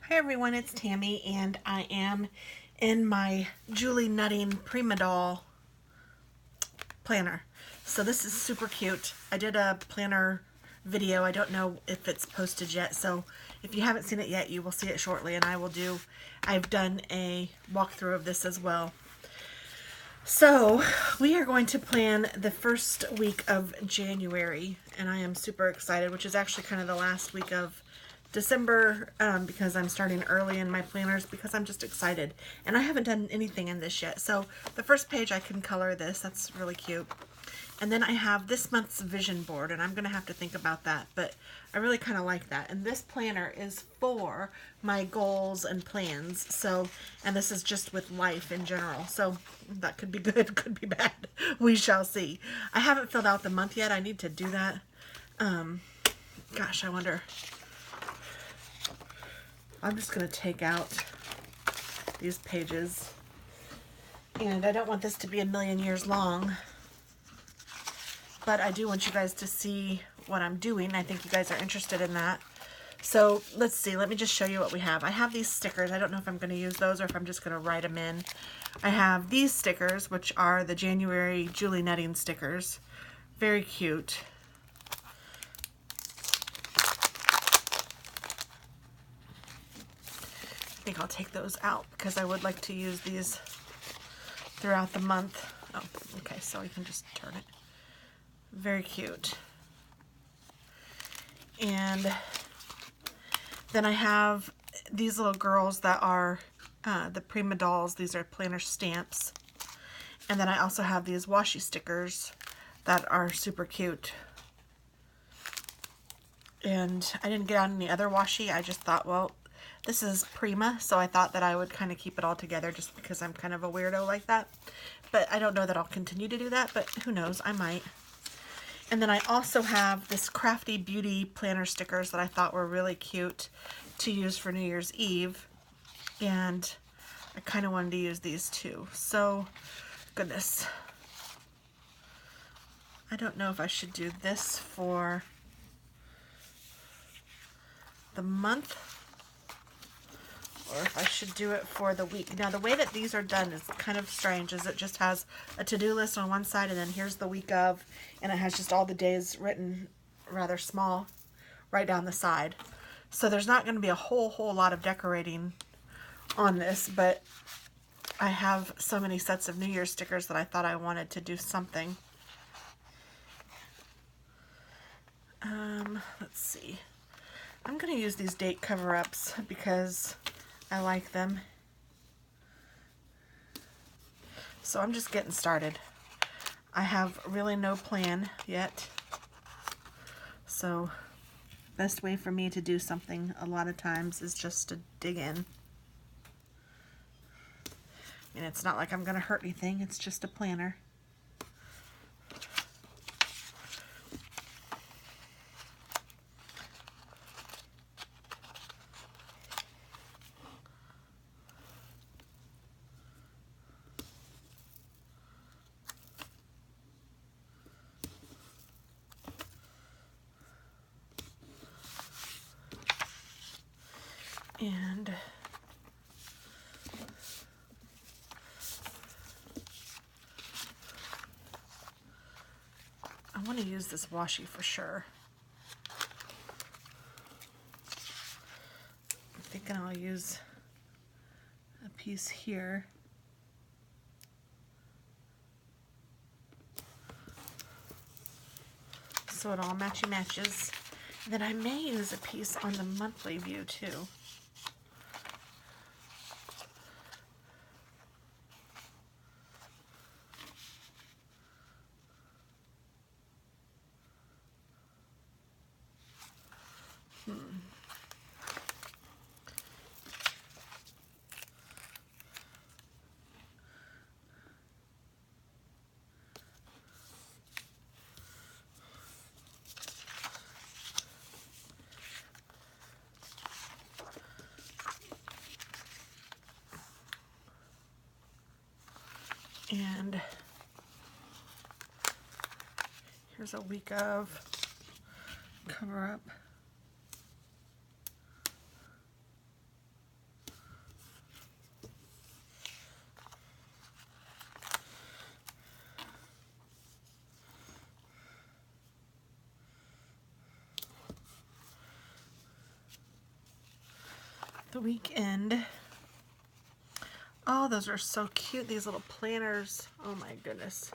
Hi everyone, it's Tammy and I am in my Julie Nutting Prima doll planner. So this is super cute. I did a planner video. I don't know if it's posted yet, so if you haven't seen it yet, you will see it shortly, and I've done a walkthrough of this as well. So we are going to plan the first week of January, and I am super excited, which is actually kind of the last week of December, because I'm starting early in my planners because I'm just excited. And I haven't done anything in this yet. So the first page I can color this. That's really cute. And then I have this month's vision board, and I'm going to have to think about that, but I really kind of like that. And this planner is for my goals and plans. So, and this is just with life in general. So that could be good, could be bad. We shall see. I haven't filled out the month yet. I need to do that. Gosh, I wonder. I'm just going to take out these pages. And I don't want this to be a million years long. But I do want you guys to see what I'm doing. I think you guys are interested in that. So let's see. Let me just show you what we have. I have these stickers. I don't know if I'm going to use those or if I'm just going to write them in. I have these stickers, which are the January Julie Nutting stickers. Very cute. I think I'll take those out because I would like to use these throughout the month. Oh, okay, so we can just turn it. Very cute. And then I have these little girls that are the Prima dolls. These are planner stamps. And then I also have these washi stickers that are super cute. And I didn't get out any other washi. I just thought, well, this is Prima, so I thought that I would kind of keep it all together just because I'm kind of a weirdo like that. But I don't know that I'll continue to do that, but who knows, I might. And then I also have this Crafty Beauty planner stickers that I thought were really cute to use for New Year's Eve. And I kind of wanted to use these too. So, goodness. I don't know if I should do this for the month or if I should do it for the week. Now the way that these are done is kind of strange, is it just has a to-do list on one side and then here's the week of, and it has just all the days written rather small right down the side. So there's not going to be a whole lot of decorating on this, but I have so many sets of New Year's stickers that I thought I wanted to do something. Let's see. I'm going to use these date cover-ups because I like them. So I'm just getting started. I have really no plan yet. So best way for me to do something a lot of times is just to dig in. And it's not like I'm going to hurt anything. It's just a planner. And I want to use this washi for sure. I'm thinking I'll use a piece here. So it all matches. And then I may use a piece on the monthly view too. And here's a week of cover up. the weekend. Oh, those are so cute, these little planners. Oh my goodness.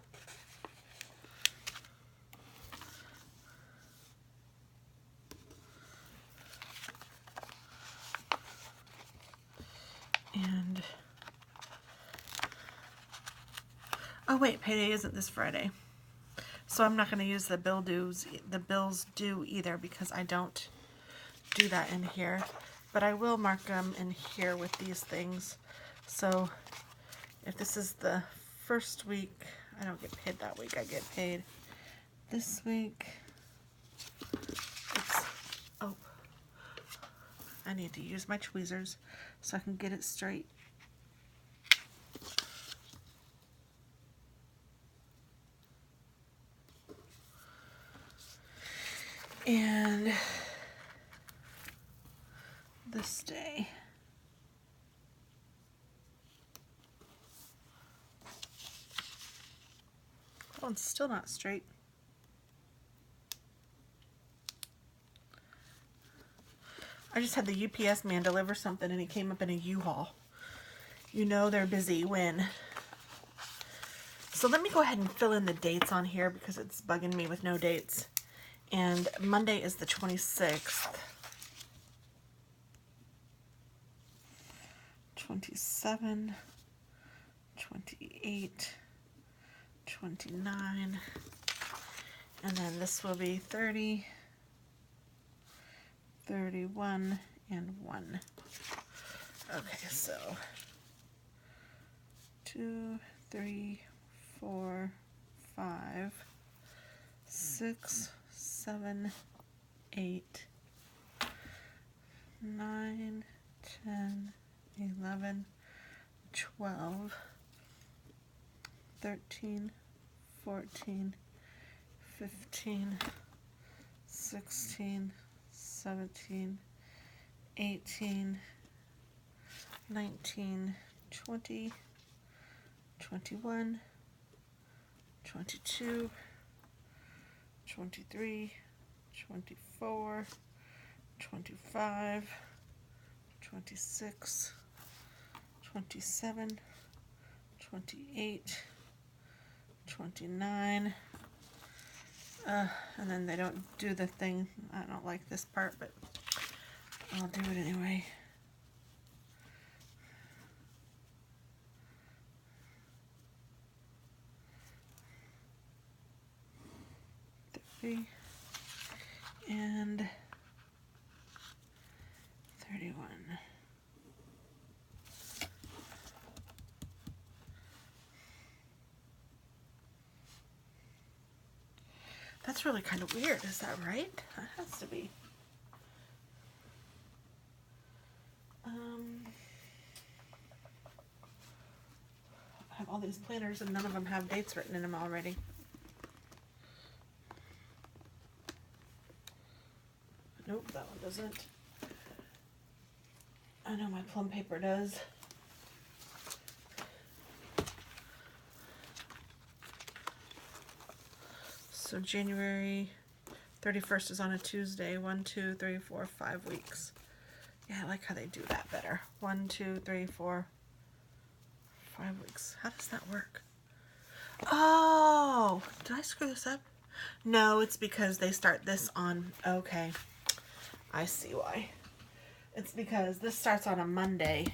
And oh wait, payday isn't this Friday. So I'm not going to use the bills due either, because I don't do that in here. But I will mark them in here with these things. So if this is the first week, I don't get paid that week. I get paid this week. It's, oh, I need to use my tweezers so I can get it straight. And this day, oh, it's still not straight. I just had the UPS man deliver something and he came up in a U-Haul. You know they're busy when. So let me go ahead and fill in the dates on here because it's bugging me with no dates. And Monday is the 26th. 27, 28, 29, and then this will be 30, 31, and 1. Okay, so 2, 3, 4, 5, 6, 7, 8, 9, 10, 11, 12, 13, 14, 15, 16, 17, 18, 19, 20, 21, 22, 23, 24, 25, 26, 27, 28, 29, and then they don't do the thing. I don't like this part, but I'll do it anyway. And 31. That's really kind of weird. Is that right? That has to be. I have all these planners and none of them have dates written in them already. Nope, that one doesn't. I know my plum paper does. So January 31st is on a Tuesday. 1, 2, 3, 4, 5 weeks. Yeah, I like how they do that better. 1, 2, 3, 4, 5 weeks. How does that work? Oh, did I screw this up? No, it's because they start this on, okay. I see why. It's because this starts on a Monday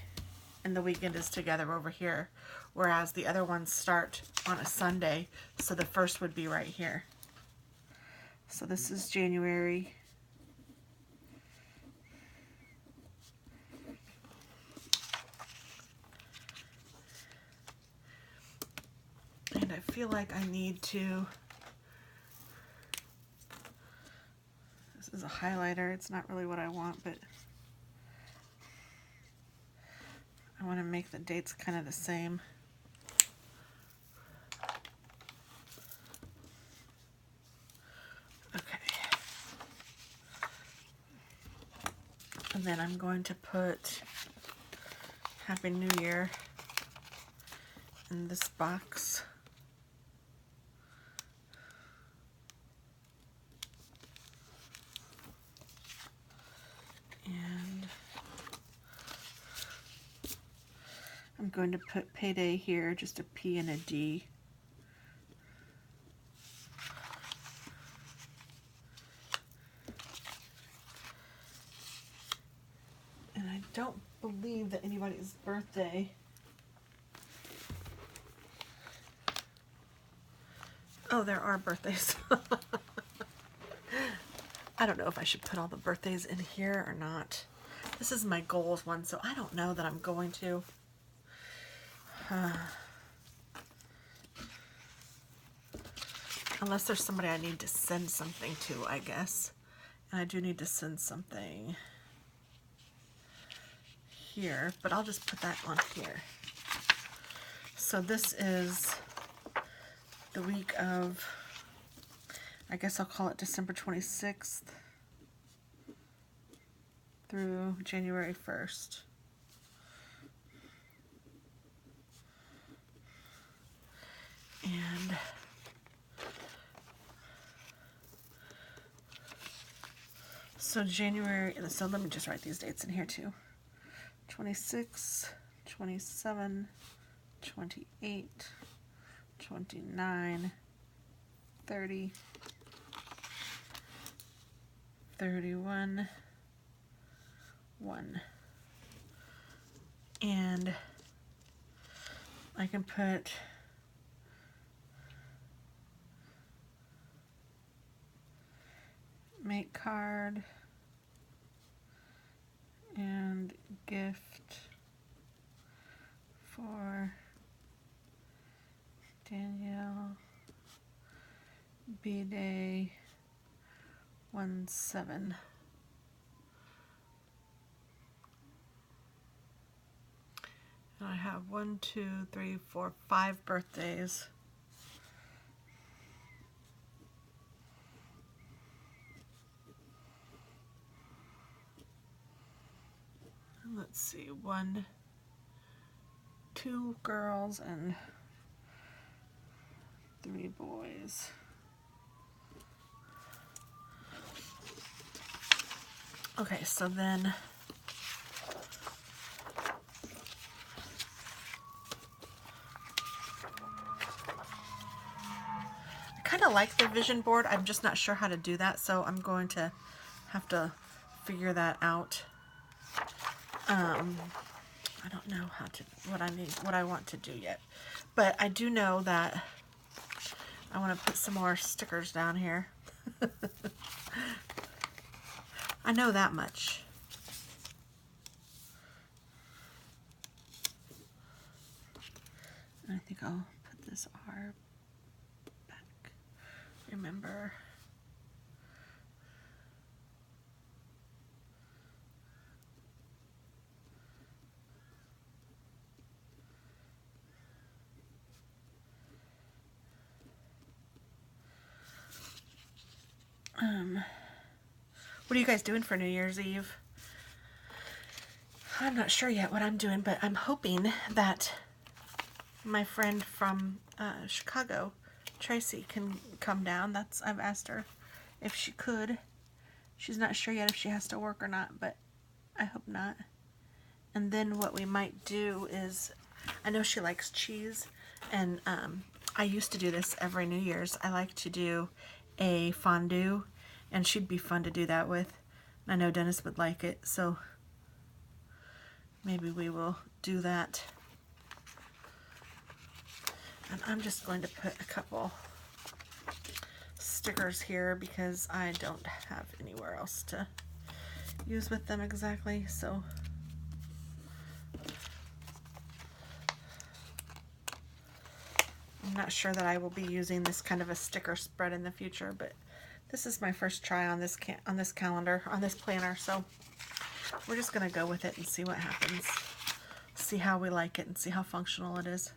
and the weekend is together over here, whereas the other ones start on a Sunday, so the first would be right here. So this is January. And I feel like I need to, this is a highlighter, it's not really what I want, but I want to make the dates kind of the same. Okay. And then I'm going to put Happy New Year in this box. And going to put payday here, just a P and a D. And I don't believe that anybody's birthday. Oh, there are birthdays. I don't know if I should put all the birthdays in here or not. This is my goals one, so I don't know that I'm going to. Unless there's somebody I need to send something to, I guess. And I do need to send something here, but I'll just put that on here. So this is the week of, I guess I'll call it December 26th through January 1st. And so January, so let me just write these dates in here too. 26, 27, 28, 29, 30, 31, 1. And I can put make card and gift for Danielle B-Day 17. And I have 1, 2, 3, 4, 5 birthdays. Let's see, 1, 2 girls and 3 boys. Okay, so then I kind of like the vision board. I'm just not sure how to do that, so I'm going to have to figure that out. I don't know what I want to do yet, but I do know that I want to put some more stickers down here. I know that much. I think I'll put this R back. Remember. What are you guys doing for New Year's Eve? I'm not sure yet what I'm doing, but I'm hoping that my friend from Chicago, Tracy, can come down. I've asked her if she could. She's not sure yet if she has to work or not, but I hope not. And then what we might do is, I know she likes cheese, and I used to do this every New Year's. I like to do a fondue, and she'd be fun to do that with. I know Dennis would like it, so maybe we will do that. And I'm just going to put a couple stickers here because I don't have anywhere else to use with them exactly, so I'm not sure that I will be using this kind of a sticker spread in the future, but this is my first try on this calendar, on this planner, so we're just going to go with it and see what happens. See how we like it and see how functional it is.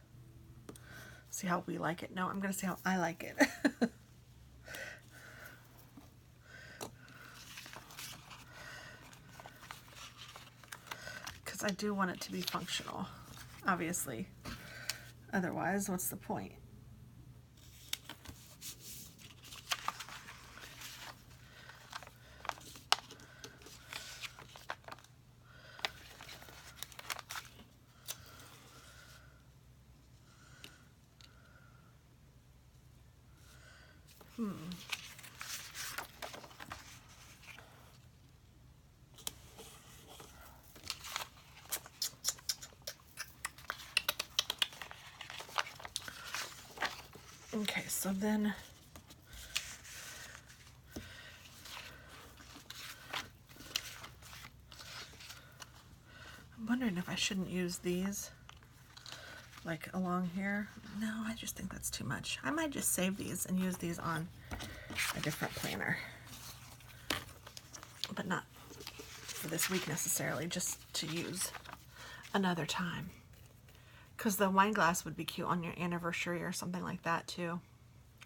See how we like it. No, I'm going to see how I like it. Because I do want it to be functional, obviously. Otherwise, what's the point? Okay, so then I'm wondering if I shouldn't use these like along here. No, I just think that's too much. I might just save these and use these on a different planner, but not for this week necessarily, just to use another time. Because the wine glass would be cute on your anniversary or something like that too.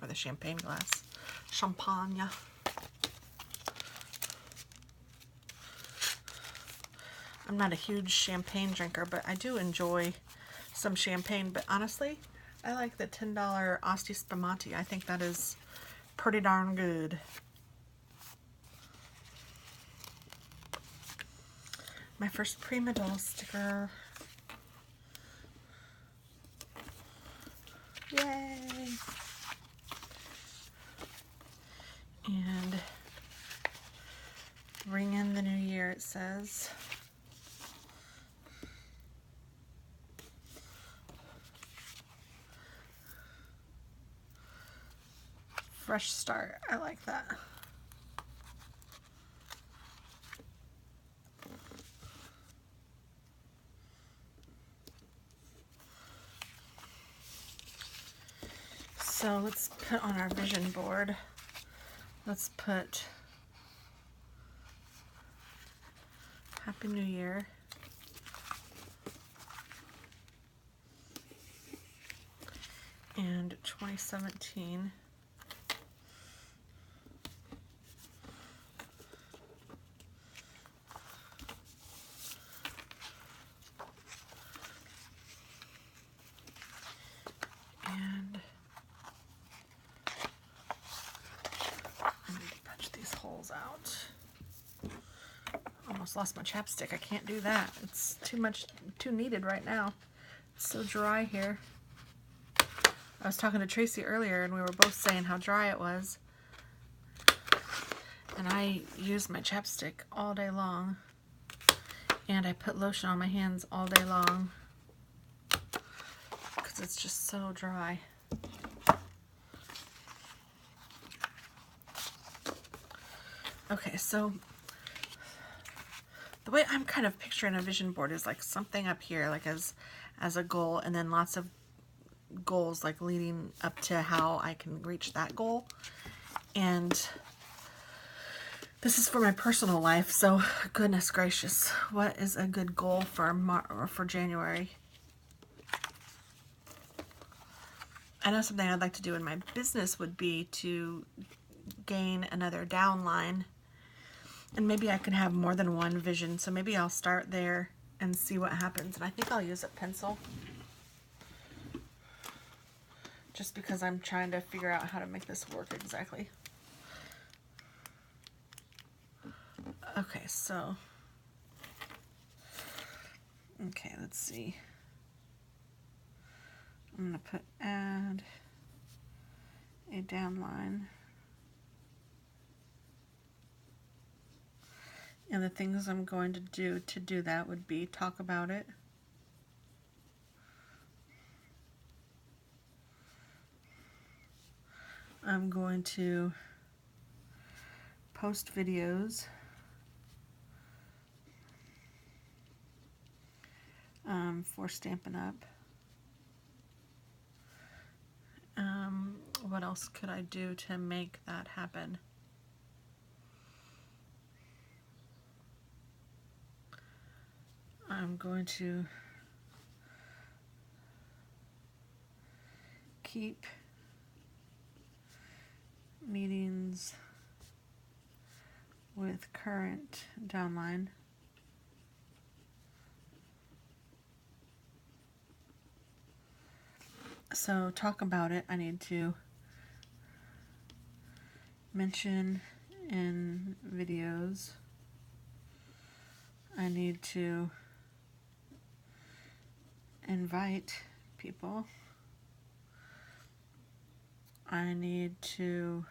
Or the champagne glass. Champagne. I'm not a huge champagne drinker, but I do enjoy some champagne. But honestly, I like the $10 Asti Spumante. I think that is pretty darn good. My first Prima doll sticker. Yay! And ring in the new year, it says. Fresh start. I like that. So let's put on our vision board, let's put Happy New Year. And 2017. And I need to punch these holes out. Almost lost my chapstick. I can't do that. It's too needed right now. It's so dry here. I was talking to Tracy earlier and we were both saying how dry it was. And I used my chapstick all day long. And I put lotion on my hands all day long. Because it's just so dry. Okay, so the way I'm kind of picturing a vision board is like something up here, like as a goal, and then lots of goals like leading up to how I can reach that goal. And this is for my personal life, so goodness gracious, what is a good goal for January? I know something I'd like to do in my business would be to gain another downline. And maybe I can have more than one vision, so maybe I'll start there and see what happens. And I think I'll use a pencil. Just because I'm trying to figure out how to make this work exactly. Okay, so. Okay, let's see. I'm going to put add a downline. And the things I'm going to do that would be talk about it. I'm going to post videos. For Stampin' Up. What else could I do to make that happen? I'm going to keep meetings with current downline. So talk about it. I need to mention in videos. I need to invite people. I need to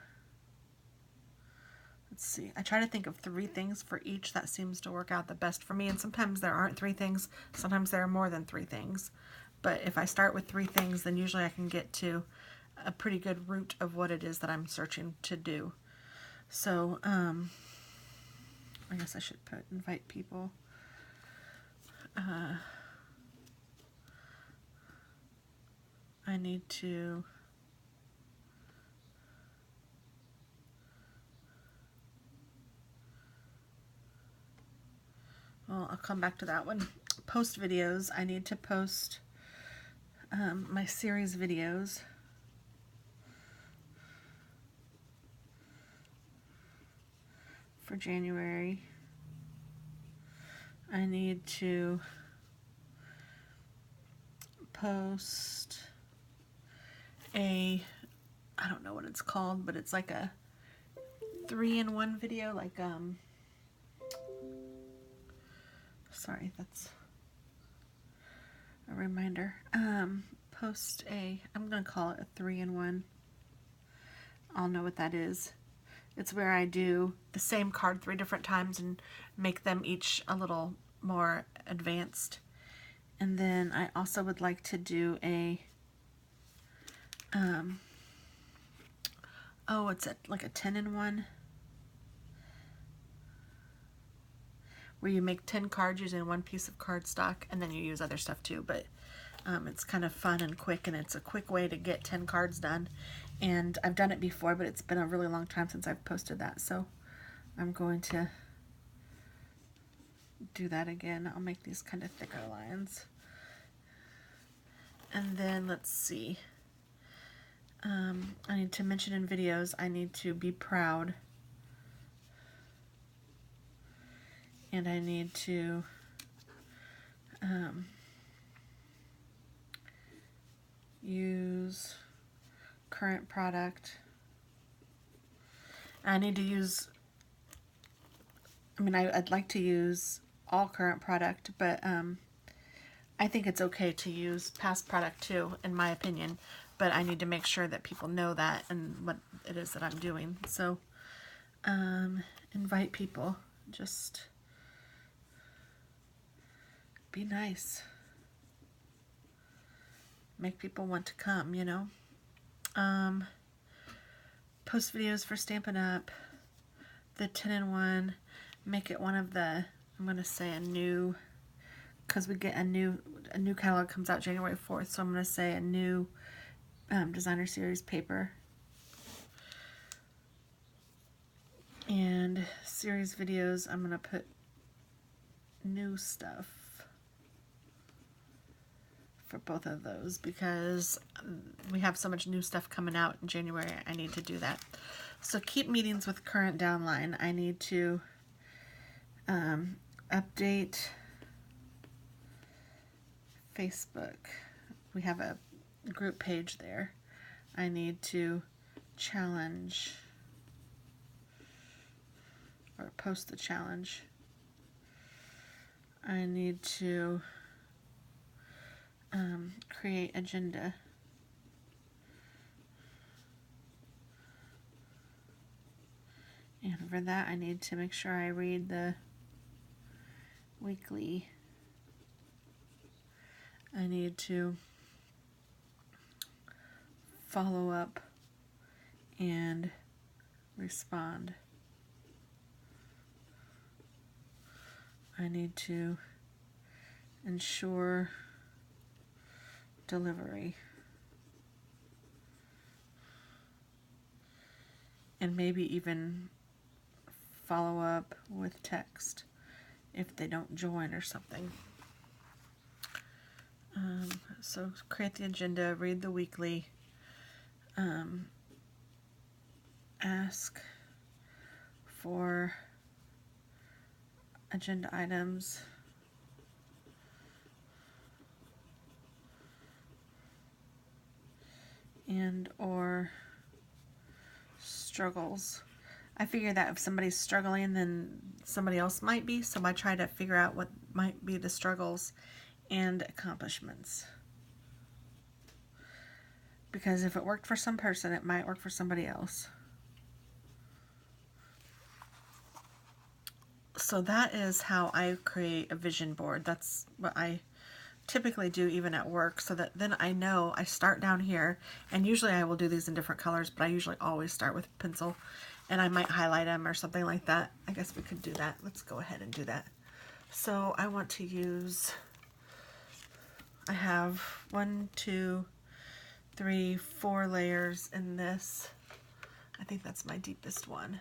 let's see, I try to think of 3 things for each. That seems to work out the best for me, and sometimes there aren't 3 things, sometimes there are more than 3 things. But if I start with 3 things, then usually I can get to a pretty good root of what it is that I'm searching to do. So, I guess I should put invite people. I need to well, I'll come back to that one. Post videos. I need to post my series videos. For January. I need to post I don't know what it's called, but it's like a 3-in-1 video, like sorry, that's a reminder. Post I'm gonna call it a 3-in-1. I'll know what that is. It's where I do the same card 3 different times and make them each a little more advanced. And then I also would like to do a it's like a 10-in-1 where you make 10 cards using 1 piece of cardstock, and then you use other stuff too, but it's kind of fun and quick, and it's a quick way to get 10 cards done. And I've done it before, but it's been a really long time since I've posted that, so I'm going to do that again. I'll make these kind of thicker lines. And then let's see. I need to mention in videos, I need to be proud. And I need to use current product. I need to use, I'd like to use all current product, but I think it's okay to use past product too, in my opinion, but I need to make sure that people know that and what it is that I'm doing. So, invite people, just be nice. Make people want to come, you know. Post videos for Stampin' Up, the 10-in-1, make it one of the, I'm going to say a new, because we get a new catalog comes out January 4th, so I'm going to say a new designer series paper. And series videos, I'm going to put new stuff for both of those because we have so much new stuff coming out in January. I need to do that. So keep meetings with current downline. I need to update Facebook. We have a group page there. I need to challenge or post the challenge. I need to create agenda. And for that, I need to make sure I read the weekly. I need to follow up and respond. I need to ensure delivery. And maybe even follow up with text if they don't join or something. So create the agenda, read the weekly, ask for agenda items, and or struggles. I figure that if somebody's struggling, then somebody else might be, so I try to figure out what might be the struggles and accomplishments. Because if it worked for some person, it might work for somebody else. So that is how I create a vision board. That's what I typically do even at work, so that then I know I start down here, and usually I will do these in different colors, but I usually always start with pencil, and I might highlight them or something like that. I guess we could do that. Let's go ahead and do that. So I want to use, I have 1, 2, 3, 4 layers in this. I think that's my deepest one.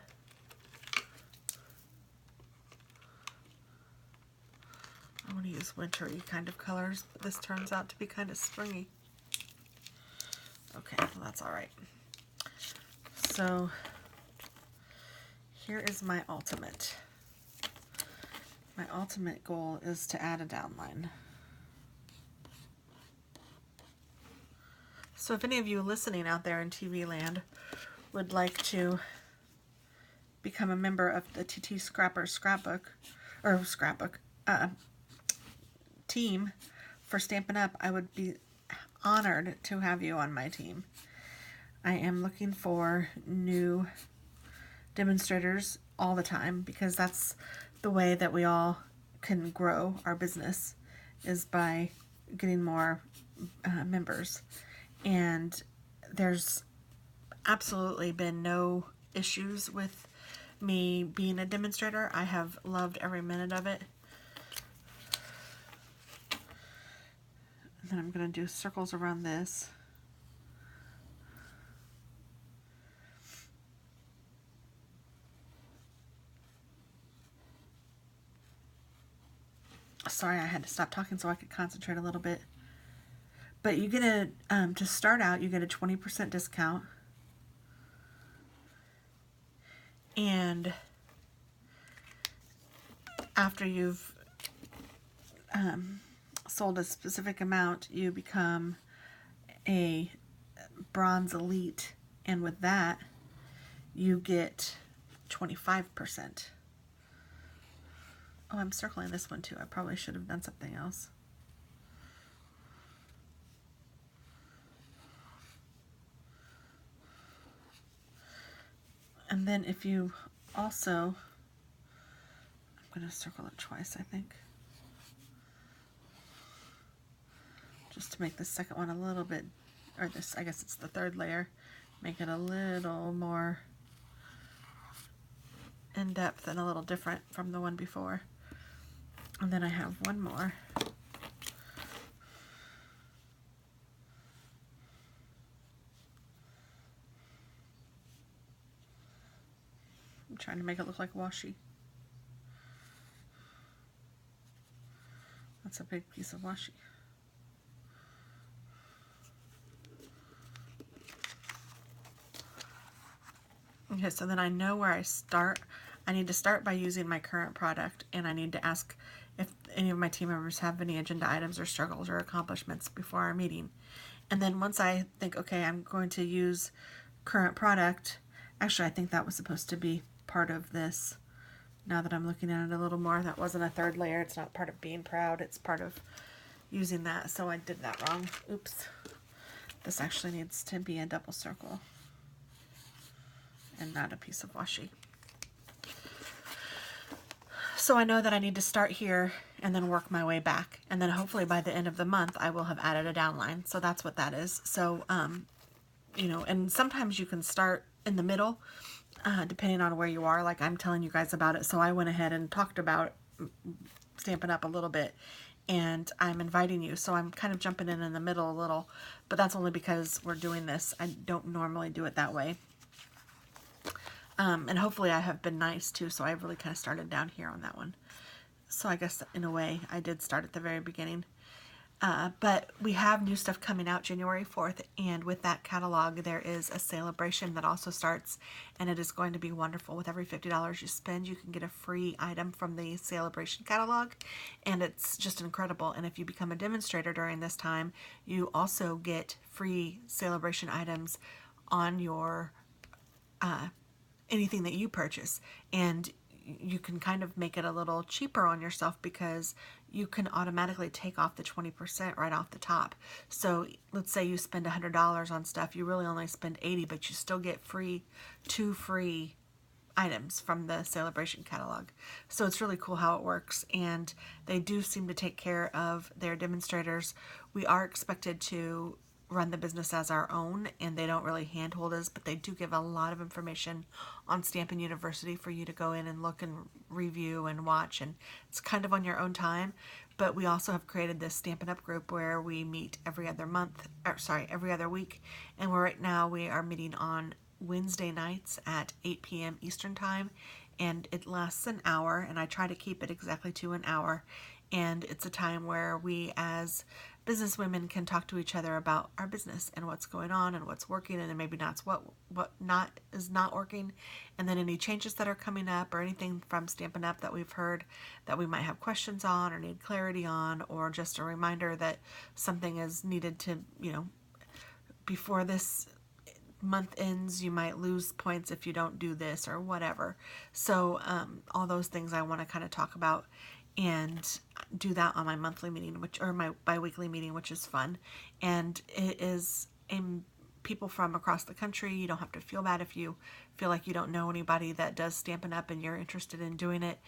I want to use wintry kind of colors, but this turns out to be kind of springy. Okay, well that's all right. So here is my ultimate. My ultimate goal is to add a downline. So if any of you listening out there in TV land would like to become a member of the TT.Scrappers scrapbook team for Stampin' Up, I would be honored to have you on my team. I am looking for new demonstrators all the time, because that's the way that we all can grow our business, is by getting more members. And there's absolutely been no issues with me being a demonstrator. I have loved every minute of it. And then I'm going to do circles around this. Sorry, I had to stop talking so I could concentrate a little bit. But you get a, to start out, you get a 20% discount. And after you've sold a specific amount, you become a bronze elite. And with that, you get 25%. Oh, I'm circling this one too. I probably should have done something else. And then if you also, I'm going to circle it twice, I think, just to make the second one a little bit, or this, I guess it's the third layer, make it a little more in depth and a little different from the one before. And then I have one more. I'm trying to make it look like washi. That's a big piece of washi. Okay, so then I know where I start. I need to start by using my current product, and I need to ask if any of my team members have any agenda items or struggles or accomplishments before our meeting. And then once I think, okay, I'm going to use current product, actually I think that was supposed to be part of this. Now that I'm looking at it a little more, that wasn't a third layer. It's not part of being proud. It's part of using that. So I did that wrong. Oops. This actually needs to be a double circle and not a piece of washi. So I know that I need to start here and then work my way back. And then hopefully by the end of the month, I will have added a downline. So that's what that is. So, you know, and sometimes you can start in the middle, depending on where you are. Like I'm telling you guys about it. So I went ahead and talked about Stampin' Up a little bit, and I'm inviting you. So I'm kind of jumping in the middle a little, but that's only because we're doing this. I don't normally do it that way. And hopefully I have been nice too, so I really kind of started down here on that one. So I guess in a way I did start at the very beginning. But we have new stuff coming out January 4th, and with that catalog there is a celebration that also starts, and it is going to be wonderful. With every $50 you spend, you can get a free item from the celebration catalog, and it's just incredible. And if you become a demonstrator during this time, you also get free celebration items on your anything that you purchase, and you can kind of make it a little cheaper on yourself because you can automatically take off the 20% right off the top. So let's say you spend $100 on stuff, you really only spend $80, but you still get two free items from the Celebration catalog. So it's really cool how it works, and they do seem to take care of their demonstrators. We are expected to run the business as our own, and they don't really handhold us, but they do give a lot of information on Stampin' University for you to go in and look and review and watch, and it's kind of on your own time. But we also have created this Stampin' Up group where we meet every other month, or sorry, every other week, and right now we are meeting on Wednesday nights at 8 p.m. Eastern Time, and it lasts an hour, and I try to keep it exactly to an hour. And it's a time where we as business women can talk to each other about our business and what's going on and what's working, and then maybe not what not is not working, and then any changes that are coming up or anything from Stampin' Up that we've heard that we might have questions on or need clarity on, or just a reminder that something is needed to, before this month ends, you might lose points if you don't do this or whatever. So all those things I want to kind of talk about and do that on my monthly meeting, or my bi-weekly meeting, which is fun. And it is people from across the country. You don't have to feel bad if you feel like you don't know anybody that does Stampin' Up and you're interested in doing it.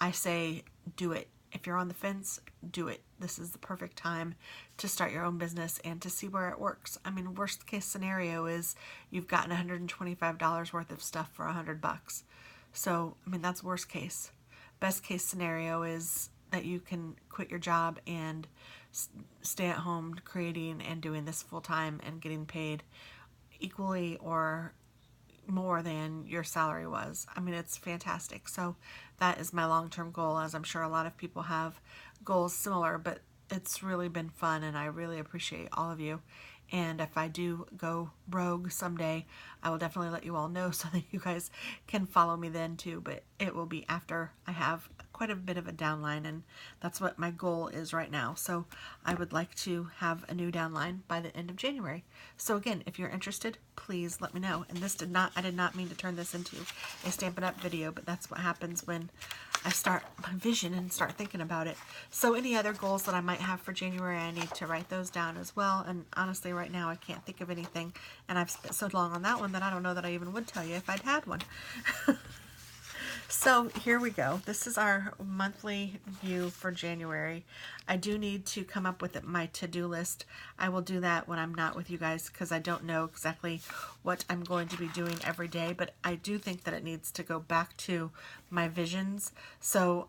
I say do it. If you're on the fence, do it. This is the perfect time to start your own business and to see where it works. I mean, worst case scenario is you've gotten $125 worth of stuff for $100. So, I mean, that's worst case. Best case scenario is that you can quit your job and stay at home creating and doing this full time and getting paid equally or more than your salary was. I mean, it's fantastic. So that is my long-term goal, as I'm sure a lot of people have goals similar, but it's really been fun, and I really appreciate all of you. And if I do go rogue someday, I will definitely let you all know so that you guys can follow me then too. But it will be after I have quite a bit of a downline, and that's what my goal is right now. So I would like to have a new downline by the end of January. So again, if you're interested, please let me know. And I did not mean to turn this into a Stampin' Up video, but that's what happens when I start my vision and start thinking about it. So any other goals that I might have for January, I need to write those down as well. And honestly, right now I can't think of anything, and I've spent so long on that one that I don't know that I even would tell you if I'd had one. So here we go. This is our monthly view for January. I do need to come up with my to-do list. I will do that when I'm not with you guys, because I don't know exactly what I'm going to be doing every day, but I do think that it needs to go back to my visions. So,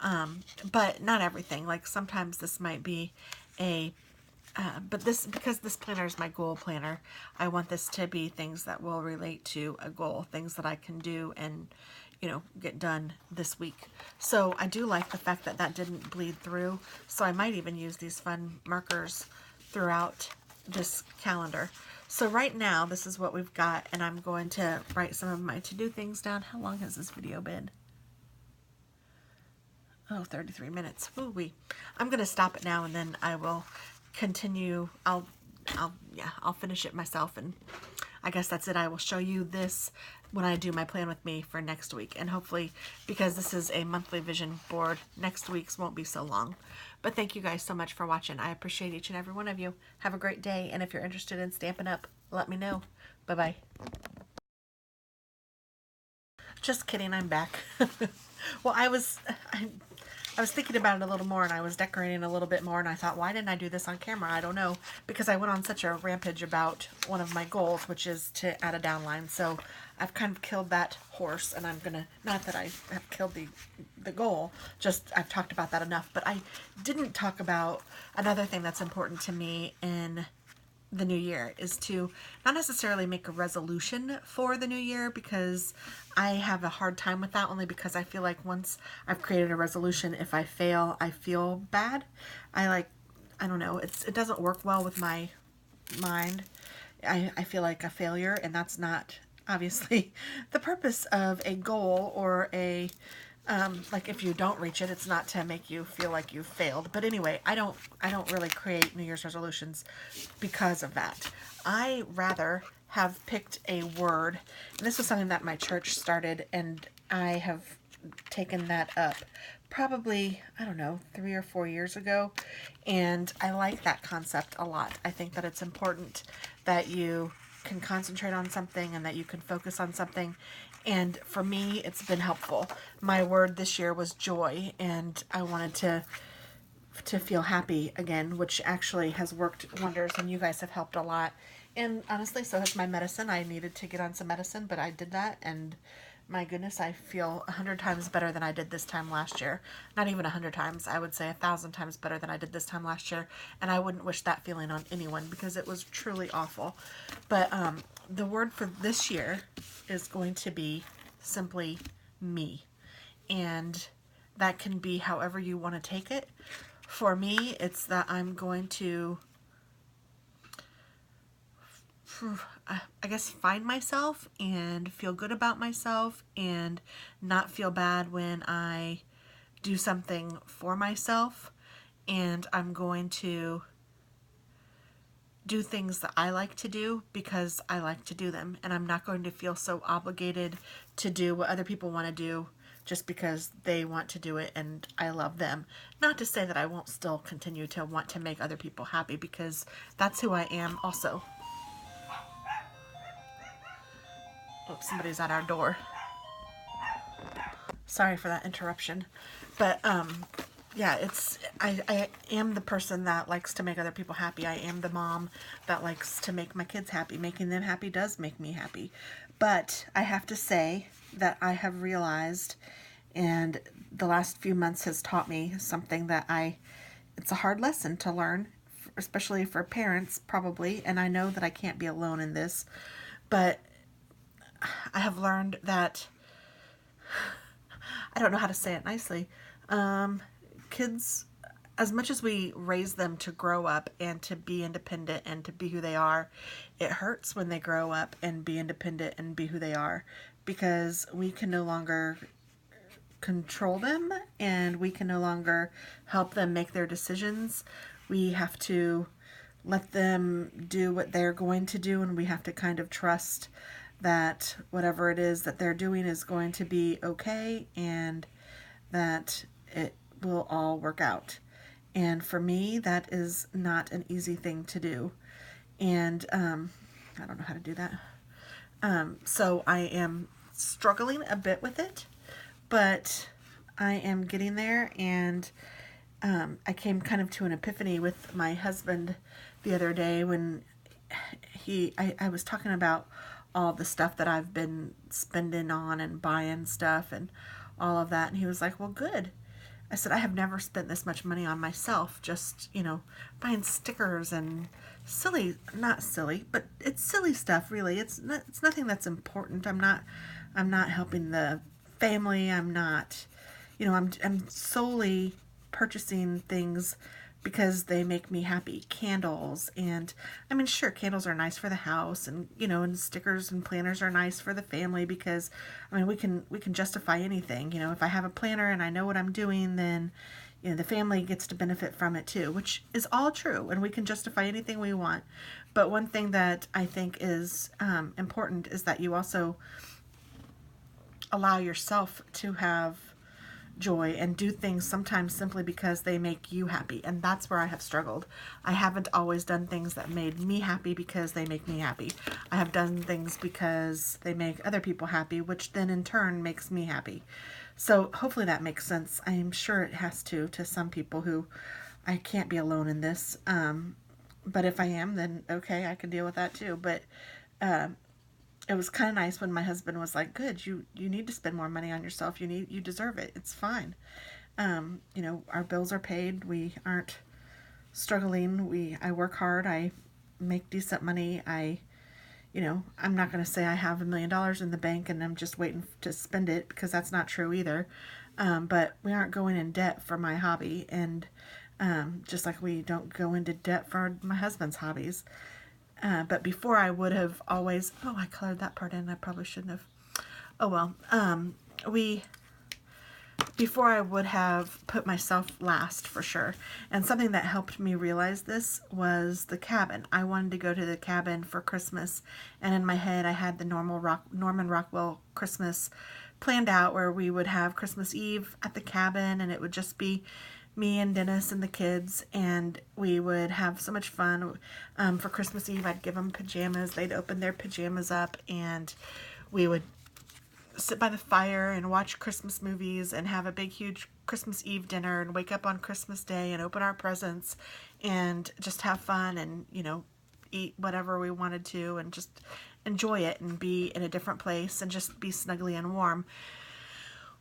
but not everything. Like sometimes this might be because this planner is my goal planner, I want this to be things that will relate to a goal, things that I can do and get done this week. So I do like the fact that that didn't bleed through. So I might even use these fun markers throughout this calendar. So right now, this is what we've got, and I'm going to write some of my to-do things down. How long has this video been? Oh, 33 minutes. Ooh-wee. I'm going to stop it now, and then I will continue. I'll finish it myself, and I guess that's it. I will show you this when I do my plan with me for next week. And hopefully, because this is a monthly vision board, next week's won't be so long. But thank you guys so much for watching. I appreciate each and every one of you. Have a great day. And if you're interested in Stampin' Up, let me know. Bye-bye. Just kidding, I'm back. Well, I was thinking about it a little more, and I was decorating a little bit more, and I thought, why didn't I do this on camera? I don't know, because I went on such a rampage about one of my goals, which is to add a downline. So I've kind of killed that horse, and I'm gonna, not that I have killed the goal, just I've talked about that enough. But I didn't talk about another thing that's important to me in the new year, is to not necessarily make a resolution for the new year, because I have a hard time with that, only because I feel like once I've created a resolution, if I fail, I feel bad. I don't know, it doesn't work well with my mind. I feel like a failure, and that's not obviously the purpose of a goal or a like if you don't reach it, it's not to make you feel like you've failed. But anyway, I don't really create New Year's resolutions because of that. I rather have picked a word, and this was something that my church started, and I have taken that up probably, I don't know, 3 or 4 years ago, and I like that concept a lot. I think that it's important that you can concentrate on something and that you can focus on something. And for me, it's been helpful. My word this year was joy, and I wanted to feel happy again, which actually has worked wonders, and you guys have helped a lot. And honestly, so has my medicine. I needed to get on some medicine, but I did that, and my goodness, I feel 100 times better than I did this time last year. Not even 100 times. I would say 1,000 times better than I did this time last year. And I wouldn't wish that feeling on anyone because it was truly awful. But the word for this year is going to be simply me. And that can be however you want to take it. For me, it's that I'm going to, I guess, find myself and feel good about myself and not feel bad when I do something for myself. And I'm going to do things that I like to do because I like to do them. And I'm not going to feel so obligated to do what other people want to do just because they want to do it and I love them. Not to say that I won't still continue to want to make other people happy, because that's who I am also. Oh, somebody's at our door. Sorry for that interruption. But yeah, I am the person that likes to make other people happy. I am the mom that likes to make my kids happy. Making them happy does make me happy. But I have to say that I have realized, and the last few months has taught me something that it's a hard lesson to learn, especially for parents probably, and I know that I can't be alone in this, but I have learned that, I don't know how to say it nicely, kids, as much as we raise them to grow up and to be independent and to be who they are, it hurts when they grow up and be independent and be who they are, because we can no longer control them and we can no longer help them make their decisions. We have to let them do what they're going to do, and we have to kind of trust that whatever it is that they're doing is going to be okay and that it will all work out. And for me, that is not an easy thing to do. And I don't know how to do that. So I am struggling a bit with it, but I am getting there. And I came kind of to an epiphany with my husband the other day when I was talking about all the stuff that I've been spending on and buying stuff and all of that. And he was like, well, good. I said, I have never spent this much money on myself, just, buying stickers and not silly, but it's silly stuff, really. It's nothing that's important. I'm not helping the family. I'm not, I'm solely purchasing things because they make me happy. Candles, and I mean, sure, candles are nice for the house, and and stickers and planners are nice for the family, because I mean, we can justify anything. If I have a planner and I know what I'm doing, then the family gets to benefit from it too, which is all true, and we can justify anything we want. But one thing that I think is important is that you also allow yourself to have joy and do things sometimes simply because they make you happy. And that's where I have struggled. I haven't always done things that made me happy because they make me happy. I have done things because they make other people happy, which then in turn makes me happy. So hopefully that makes sense. I am sure it has to some people who, I can't be alone in this. But if I am, then okay, I can deal with that too. But it was kind of nice when my husband was like, good, you need to spend more money on yourself. You deserve it. It's fine. Our bills are paid. We aren't struggling. I work hard. I make decent money. I'm not going to say I have $1 million in the bank and I'm just waiting to spend it, because that's not true either. But we aren't going in debt for my hobby, and just like we don't go into debt for my husband's hobbies. But before I would have always, I colored that part in, I probably shouldn't have. Oh well, before I would have put myself last for sure. And something that helped me realize this was the cabin. I wanted to go to the cabin for Christmas, and in my head I had the Norman Rockwell Christmas planned out, where we would have Christmas Eve at the cabin, and it would just be me and Dennis and the kids, and we would have so much fun. For Christmas Eve, I'd give them pajamas. They'd open their pajamas up, and we would sit by the fire and watch Christmas movies and have a big, huge Christmas Eve dinner and wake up on Christmas Day and open our presents and just have fun and, you know, eat whatever we wanted to and just enjoy it and be in a different place and just be snuggly and warm.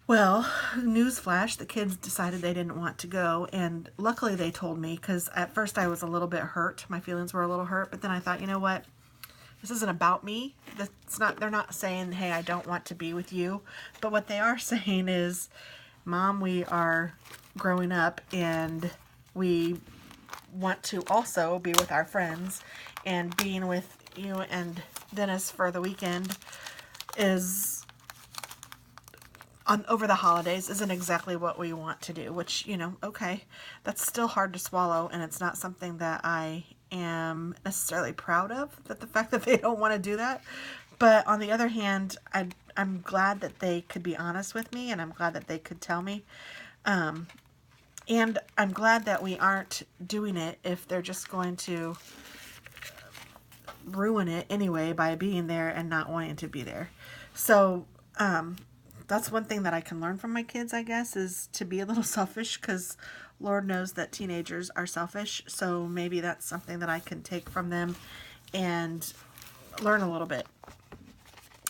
Well, newsflash, the kids decided they didn't want to go, and luckily they told me, because at first I was a little bit hurt. My feelings were a little hurt, but then I thought, you know what? This isn't about me. They're not saying, hey, I don't want to be with you. But what they are saying is, Mom, we are growing up and we want to also be with our friends, and being with you and Dennis for the weekend is over the holidays isn't exactly what we want to do, which, you know, okay, that's still hard to swallow, and it's not something that I am necessarily proud of, that the fact that they don't want to do that. But on the other hand, I'm glad that they could be honest with me, and I'm glad that they could tell me. And I'm glad that we aren't doing it if they're just going to ruin it anyway by being there and not wanting to be there. So, that's one thing that I can learn from my kids, I guess, is to be a little selfish, because Lord knows that teenagers are selfish. So maybe that's something that I can take from them and learn a little bit.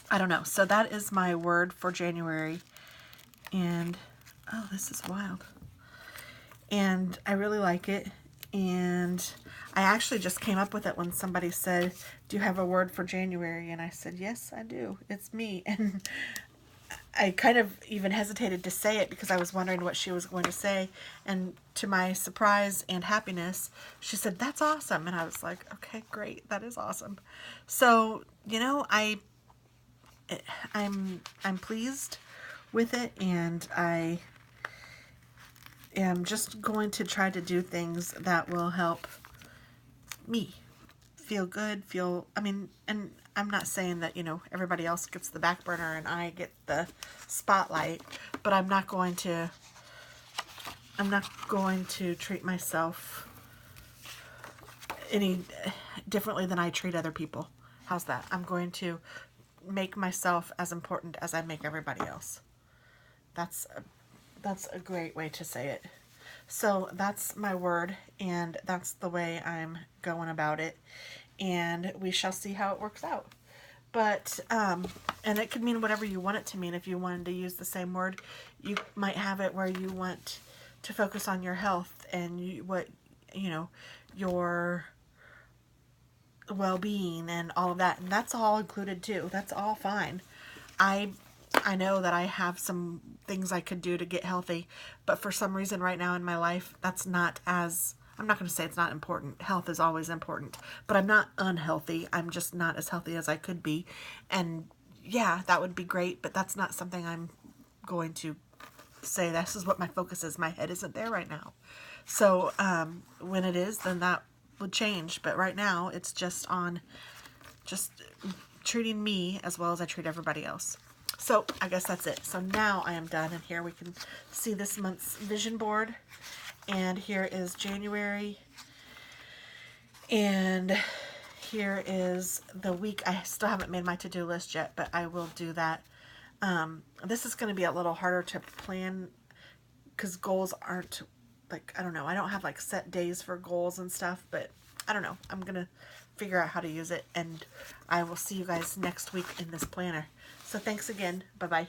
I don't know. So that is my word for January. And, oh, this is wild. And I really like it. And I actually just came up with it when somebody said, do you have a word for January? And I said, yes, I do. It's me. And I kind of even hesitated to say it because I was wondering what she was going to say. And to my surprise and happiness, she said, that's awesome. And I was like, okay, great. That is awesome. So, you know, I'm pleased with it, and I am just going to try to do things that will help me feel good, and I'm not saying that, you know, everybody else gets the back burner and I get the spotlight, but I'm not going to treat myself any differently than I treat other people. How's that? I'm going to make myself as important as I make everybody else. That's a great way to say it. So that's my word, and that's the way I'm going about it, and we shall see how it works out. But, and it could mean whatever you want it to mean. If you wanted to use the same word, you might have it where you want to focus on your health and your well-being and all of that. And that's all included too. That's all fine. I know that I have some things I could do to get healthy, but for some reason right now in my life, that's not as, I'm not going to say it's not important. Health is always important, but I'm not unhealthy. I'm just not as healthy as I could be. And yeah, that would be great, but that's not something I'm going to say this is what my focus is. My head isn't there right now. So when it is, then that would change. But right now, it's just on just treating me as well as I treat everybody else. So I guess that's it. So now I am done, and here we can see this month's vision board. And here is January. And here is the week. I still haven't made my to-do list yet, but I will do that. This is going to be a little harder to plan because goals aren't, like, I don't know. I don't have like set days for goals and stuff, but I don't know. I'm going to figure out how to use it, and I will see you guys next week in this planner. So thanks again. Bye-bye.